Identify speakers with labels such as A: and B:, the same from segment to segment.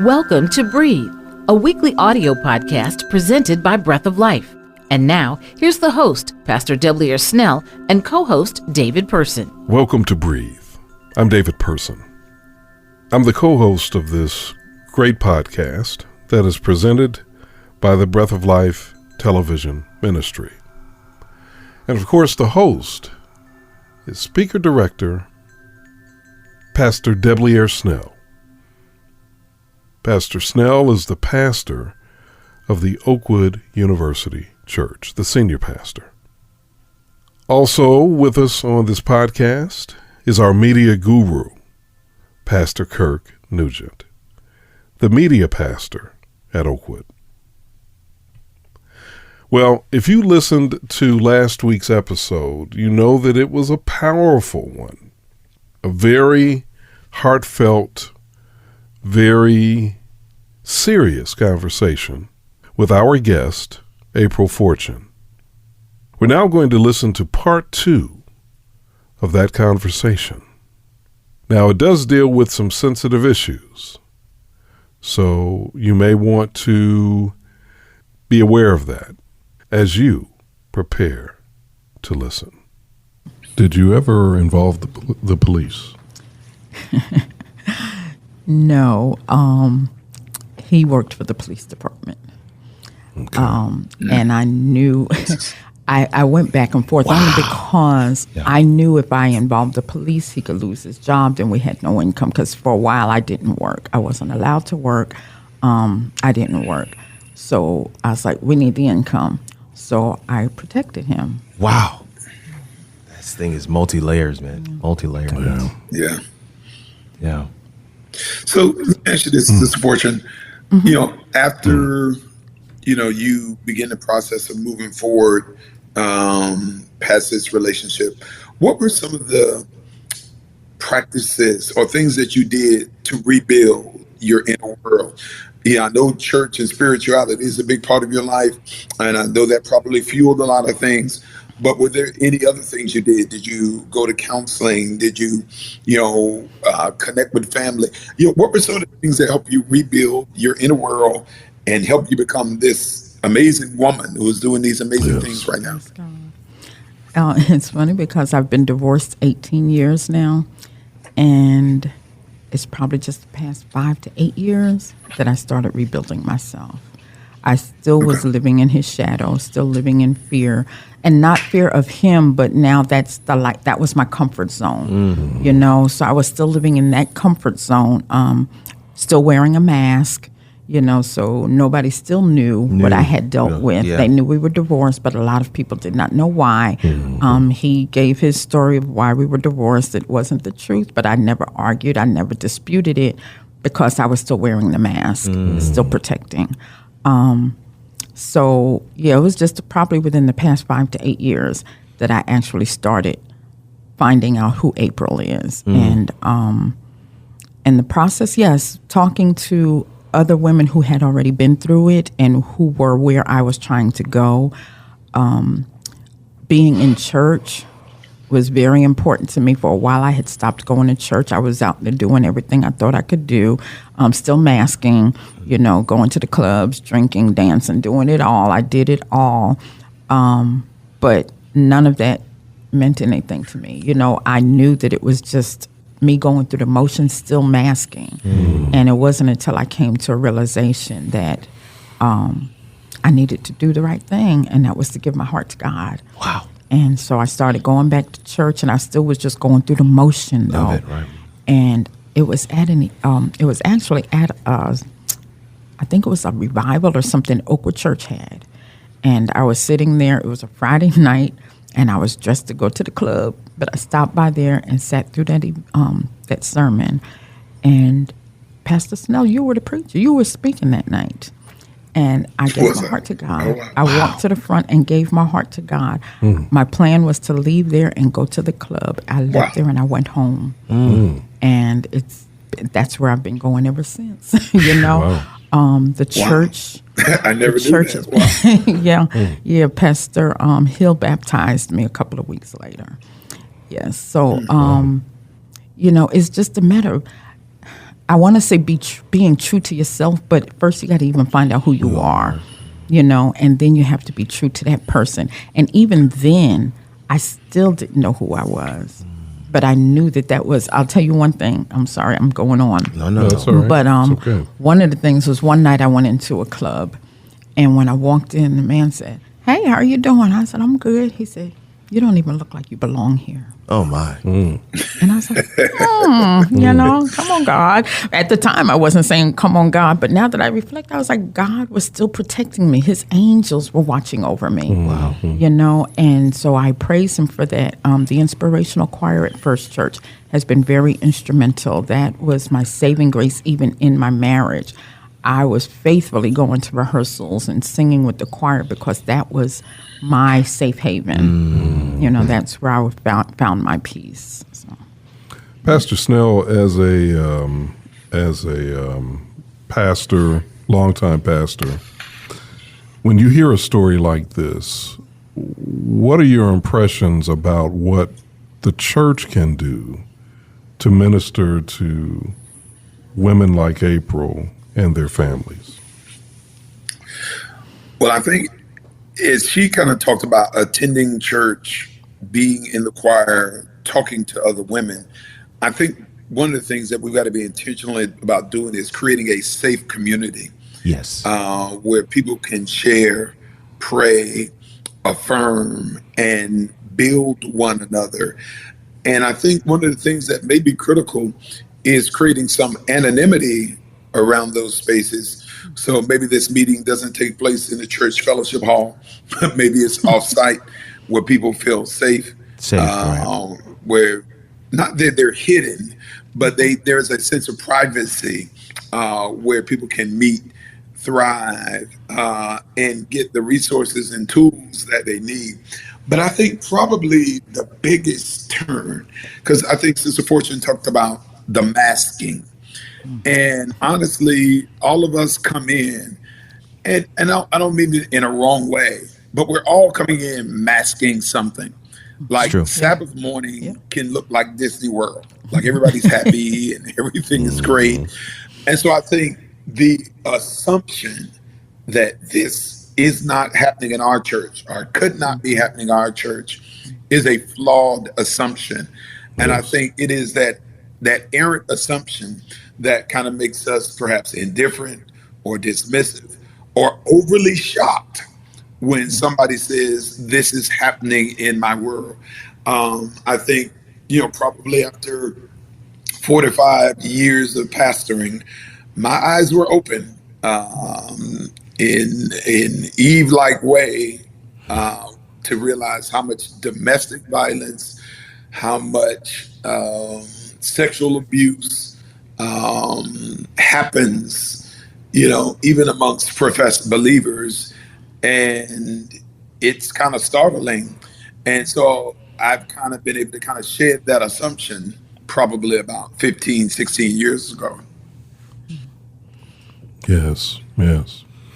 A: Welcome to Breathe, a weekly audio podcast presented by Breath of Life. And now, here's the host, Pastor Snell, and co-host David Person.
B: Welcome to Breathe. I'm David Person. I'm the co-host of this great podcast that is presented by the Breath of Life television ministry. And of course, the host is Speaker-Director Pastor Snell. Pastor Snell is the pastor of the Oakwood University Church, the senior pastor. Also with us on this podcast is our media guru, Pastor Kirk Nugent, the media pastor at Oakwood. Well, if you listened to last week's episode, you know that it was a powerful one, a very heartfelt, very serious conversation with our guest, April Fortune. We're now going to listen to part 2 of that conversation. Now, it does deal with some sensitive issues, so you may want to be aware of that as you prepare to listen. Did you ever involve the police?
C: No. He worked for the police department. Okay. And I knew, I went back and forth only because I knew if I involved the police, he could lose his job, then we had no income, because for a while I didn't work. I wasn't allowed to work. I didn't work. So I was like, we need the income. So I protected him.
D: Wow. This thing is multi-layers, man. Multi-layers. Yeah.
E: So let me ask you this, Mr. Fortune. Mm-hmm. After, you begin the process of moving forward past this relationship, what were some of the practices or things that you did to rebuild your inner world? Yeah, I know church and spirituality is a big part of your life, and I know that probably fueled a lot of things. But were there any other things you did? Did you go to counseling? Did you, connect with family? What were some of the things that helped you rebuild your inner world and help you become this amazing woman who is doing these amazing things right now?
C: It's funny because I've been divorced 18 years now, and it's probably just the past 5 to 8 years that I started rebuilding myself. I still was living in his shadow, still living in fear, and not fear of him, but now that was my comfort zone, so I was still living in that comfort zone, still wearing a mask, so nobody still knew what I had dealt with. Yeah. They knew we were divorced, but a lot of people did not know why. He gave his story of why we were divorced. It wasn't the truth, but I never argued. I never disputed it because I was still wearing the mask, still protecting. It was just probably within the past 5 to 8 years that I actually started finding out who April is. And in the process, talking to other women who had already been through it and who were where I was trying to go. Being in church was very important to me. For a while, I had stopped going to church. I was out there doing everything I thought I could do. Still masking, going to the clubs, drinking, dancing, doing it all. I did it all. But none of that meant anything to me. I knew that it was just me going through the motions, still masking. And it wasn't until I came to a realization that I needed to do the right thing, and that was to give my heart to God.
D: Wow.
C: And so I started going back to church, and I still was just going through the motion, though.
D: Love it, right.
C: And it was actually at I think it was a revival or something Oakwood Church had. And I was sitting there. It was a Friday night, and I was dressed to go to the club. But I stopped by there and sat through that sermon. And Pastor Snell, you were the preacher. You were speaking that night. And I gave my heart to God.
E: Oh, wow.
C: I walked to the front and gave my heart to God. My plan was to leave there and go to the club. I left there and I went home. And that's where I've been going ever since. The church.
E: I never knew that.
C: Wow. Pastor Hill baptized me a couple of weeks later. Yes. So, it's just a matter of I want to say being true to yourself, but first you got to even find out who you are, and then you have to be true to that person. And even then, I still didn't know who I was. But I knew that was, I'll tell you one thing. I'm sorry, I'm going on.
D: No.
B: That's all right.
C: But
B: It's okay.
C: one of the things was one night I went into a club, and when I walked in, the man said, "Hey, how are you doing?" I said, "I'm good." He said, "You don't even look like you belong here."
D: Oh my.
C: And I was like, come on, God. At the time, I wasn't saying, come on, God. But now that I reflect, I was like, God was still protecting me. His angels were watching over me.
D: Wow.
C: And so I praise him for that. The inspirational choir at First Church has been very instrumental. That was my saving grace, even in my marriage. I was faithfully going to rehearsals and singing with the choir because that was my safe haven. That's where I found my peace. So.
B: Pastor Snell, as a pastor, longtime pastor, when you hear a story like this, what are your impressions about what the church can do to minister to women like April and their families?
E: Well, I think as she kind of talked about attending church, being in the choir, talking to other women, I think one of the things that we've got to be intentional about doing is creating a safe community.
D: Yes.
E: Where people can share, pray, affirm, and build one another. And I think one of the things that may be critical is creating some anonymity around those spaces. So maybe this meeting doesn't take place in the church fellowship hall. Maybe it's off-site where people feel safe.
D: Right.
E: Where not that they're hidden, but there's a sense of privacy where people can meet, thrive, and get the resources and tools that they need. But I think probably the biggest turn, because I think Sister Fortune talked about the masking. And honestly, all of us come in, and I don't mean it in a wrong way, but we're all coming in masking something. Like Sabbath morning can look like Disney World, like everybody's happy and everything is great. And so I think the assumption that this is not happening in our church or could not be happening in our church is a flawed assumption. And I think it is that errant assumption that kind of makes us perhaps indifferent or dismissive or overly shocked when somebody says this is happening in my world. I think, probably after 45 years of pastoring, my eyes were open in Eve-like way to realize how much domestic violence, how much sexual abuse happens, even amongst professed believers. And it's kind of startling. And so I've kind of been able to kind of shed that assumption probably about 15, 16 years ago.
B: Yes.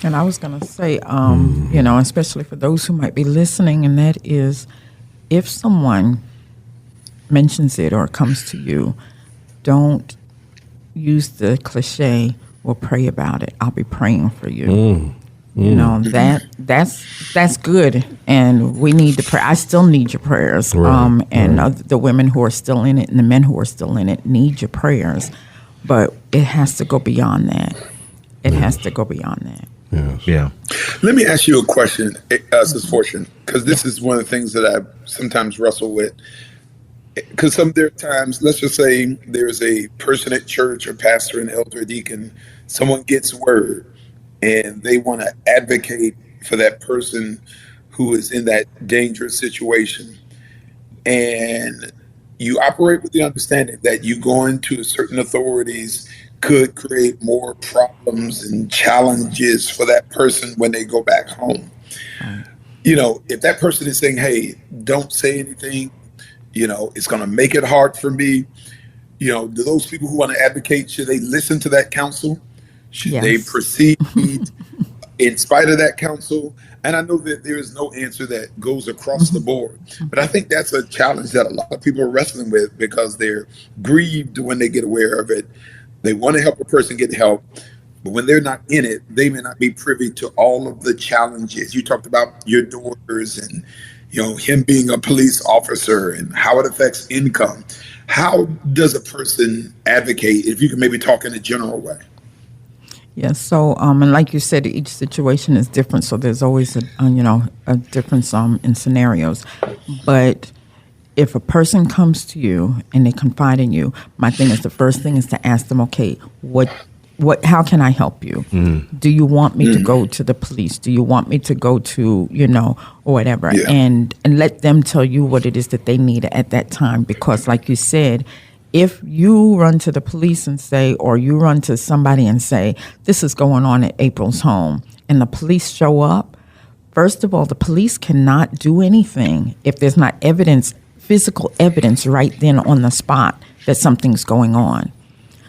C: And I was going to say, especially for those who might be listening, and that is, if someone mentions it or comes to you, don't use the cliche, "We'll pray about it. I'll be praying for you." That's good, and we need to pray. I still need your prayers, the women who are still in it and the men who are still in it need your prayers, but it has to go beyond that. It has to go beyond that.
B: Yes.
D: Yeah.
E: Let me ask you a question, Sister Fortune, because this is one of the things that I sometimes wrestle with. Because there are times, let's just say there's a person at church, or pastor, an elder, deacon, someone gets word, and they want to advocate for that person who is in that dangerous situation. And you operate with the understanding that you going to certain authorities could create more problems and challenges for that person when they go back home. If that person is saying, "Hey, don't say anything, it's going to make it hard for me," do those people who want to advocate, should they listen to that counsel? Should they proceed in spite of that counsel? And I know that there is no answer that goes across the board, but I think that's a challenge that a lot of people are wrestling with because they're grieved when they get aware of it. They want to help a person get help, but when they're not in it, they may not be privy to all of the challenges. You talked about your daughters and, him being a police officer and how it affects income. How does a person advocate, if you can maybe talk in a general way?
C: Yes. So, and like you said, each situation is different. So there's always a difference in scenarios. But if a person comes to you and they confide in you, my thing is the first thing is to ask them, okay, how can I help you? Do you want me to go to the police? Do you want me to go to, or whatever?
E: Yeah.
C: And let them tell you what it is that they need at that time. Because like you said, if you run to the police and say, or you run to somebody and say, this is going on at April's home, and the police show up, first of all, the police cannot do anything if there's not physical evidence right then on the spot that something's going on.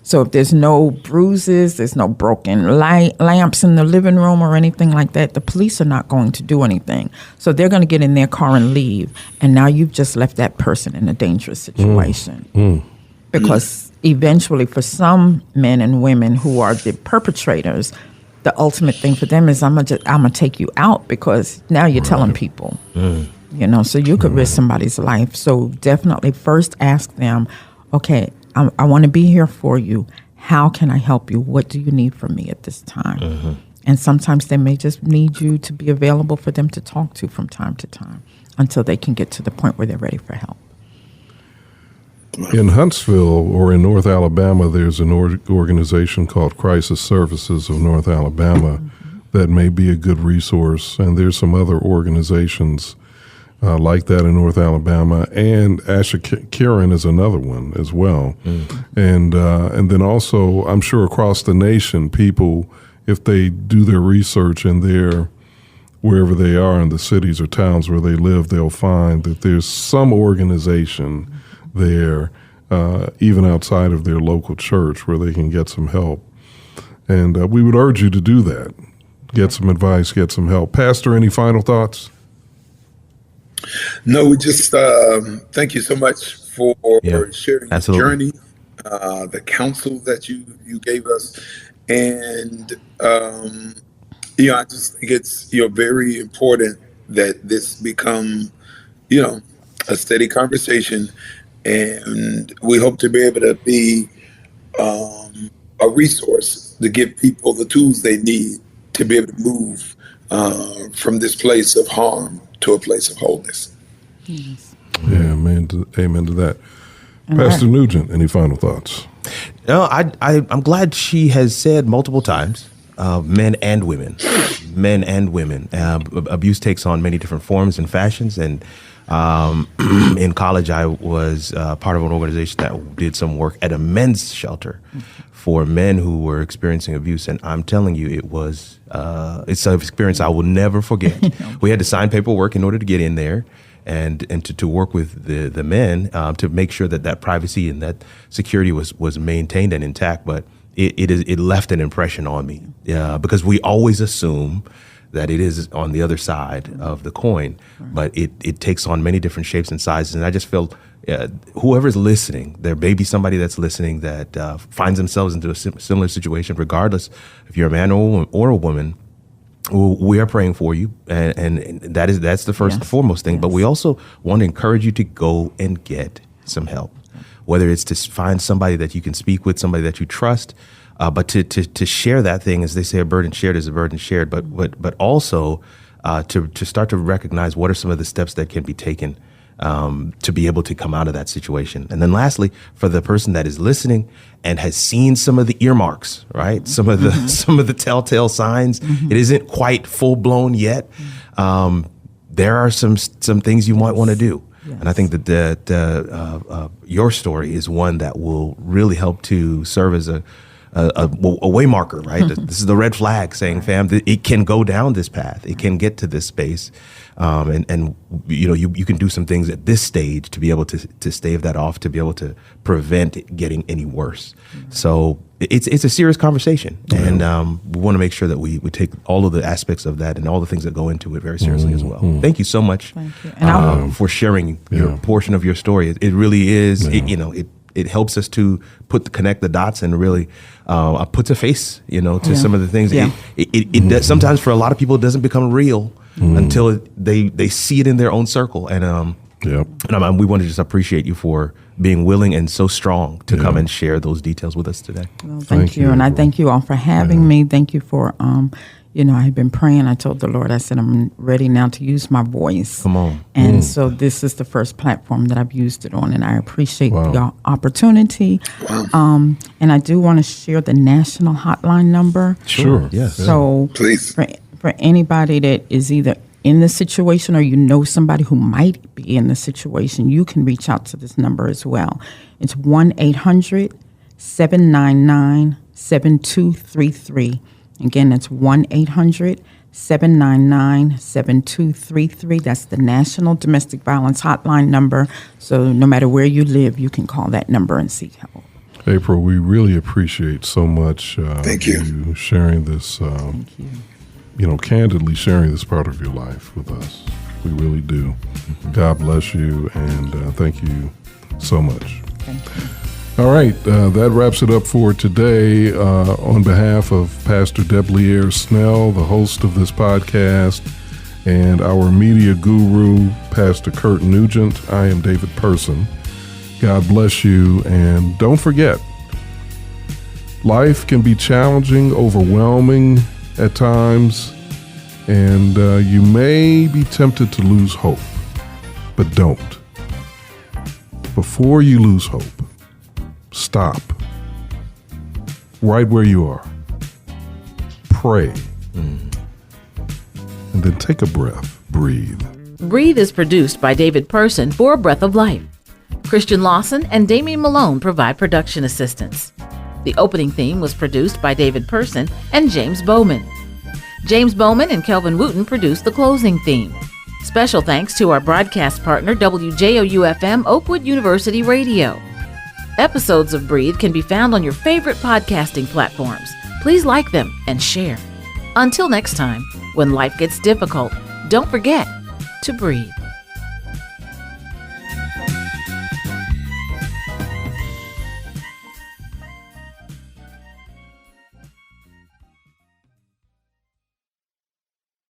C: So if there's no bruises, there's no broken lamps in the living room or anything like that, the police are not going to do anything. So they're going to get in their car and leave. And now you've just left that person in a dangerous situation. Because eventually for some men and women who are the perpetrators, the ultimate thing for them is I'm gonna take you out, because now you're telling people. So you could risk somebody's life. So definitely first ask them, okay, I want to be here for you. How can I help you? What do you need from me at this time? And sometimes they may just need you to be available for them to talk to from time to time until they can get to the point where they're ready for help.
B: In Huntsville or in North Alabama, there's an organization called Crisis Services of North Alabama that may be a good resource. And there's some other organizations like that in North Alabama, and Asher Kieran is another one as well. And then also, I'm sure across the nation, people, if they do their research in wherever they are in the cities or towns where they live, they'll find that there's some organization there, even outside of their local church, where they can get some help. And we would urge you to do that. Get some advice, get some help. Pastor, any final thoughts?
E: No, we just thank you so much for sharing your journey, the counsel that you gave us. And, I just think it's, very important that this become, a steady conversation. And we hope to be able to be a resource to give people the tools they need to be able to move from this place of harm to a place of wholeness.
C: Yes.
B: Yeah, amen to that. And Pastor Nugent, any final thoughts?
D: No, I'm glad she has said multiple times, men and women. Abuse takes on many different forms and fashions. And in college, I was part of an organization that did some work at a men's shelter for men who were experiencing abuse. And I'm telling you, it's an experience I will never forget. We had to sign paperwork in order to get in there and to work with the men to make sure that privacy and that security was maintained and intact. But it left an impression on me because we always assume that it is on the other side of the coin, but it takes on many different shapes and sizes. And I just felt whoever's listening, there may be somebody that's listening that finds themselves into a similar situation, regardless if you're a man or a woman. We are praying for you, and that's the first and foremost thing. Yes. But we also want to encourage you to go and get some help, whether it's to find somebody that you can speak with, somebody that you trust, but to share that thing, as they say, a burden shared is a burden shared. But also to start to recognize what are some of the steps that can be taken to be able to come out of that situation. And then lastly, for the person that is listening and has seen some of the earmarks, right? Some of the telltale signs. It isn't quite full blown yet. There are some things you might want to do. Yes. And I think that your story is one that will really help to serve as a way marker, right? This is the red flag saying, fam, it can go down this path. It can get to this space. And you can do some things at this stage to be able to stave that off, to be able to prevent it getting any worse. So it's a serious conversation. And we want to make sure that we take all of the aspects of that and all the things that go into it very seriously as well. Thank you so much for sharing your portion of your story. It really is, it helps us to connect the dots and really put a face, to some of the things.
C: Yeah.
D: It does, sometimes for a lot of people, it doesn't become real until they see it in their own circle. And we want to just appreciate you for being willing and so strong to come and share those details with us today.
C: Well, thank you. And I thank you all for having me. Thank you for, I had been praying. I told the Lord, I said, I'm ready now to use my voice.
D: Come on.
C: And so this is the first platform that I've used it on, and I appreciate the opportunity. Wow. And I do want to share the national hotline number.
B: Sure.
D: Yes.
C: So
E: Please.
C: For anybody that is either in the situation or somebody who might be in the situation, you can reach out to this number as well. It's 1-800-799-7233. Again, that's 1-800-799-7233. That's the National Domestic Violence Hotline number. So no matter where you live, you can call that number and seek help.
B: April, we really appreciate so much
E: Thank you.
B: sharing this,
C: Thank you.
B: candidly sharing this part of your life with us. We really do. God bless you, and thank you so much.
C: Thank you.
B: All right, that wraps it up for today. On behalf of Pastor Snell, the host of this podcast, and our media guru, Pastor Kurt Nugent, I am David Person. God bless you, and don't forget, life can be challenging, overwhelming at times, and you may be tempted to lose hope, but don't. Before you lose hope, stop right where you are. Pray. And then take a breath. Breathe.
A: Breathe is produced by David Person for Breath of Life. Christian Lawson and Damian Malone provide production assistance. The opening theme was produced by David Person and James Bowman. James Bowman and Kelvin Wooten produced the closing theme. Special thanks to our broadcast partner, WJOU-FM Oakwood University Radio. Episodes of Breathe can be found on your favorite podcasting platforms. Please like them and share. Until next time, when life gets difficult, don't forget to breathe.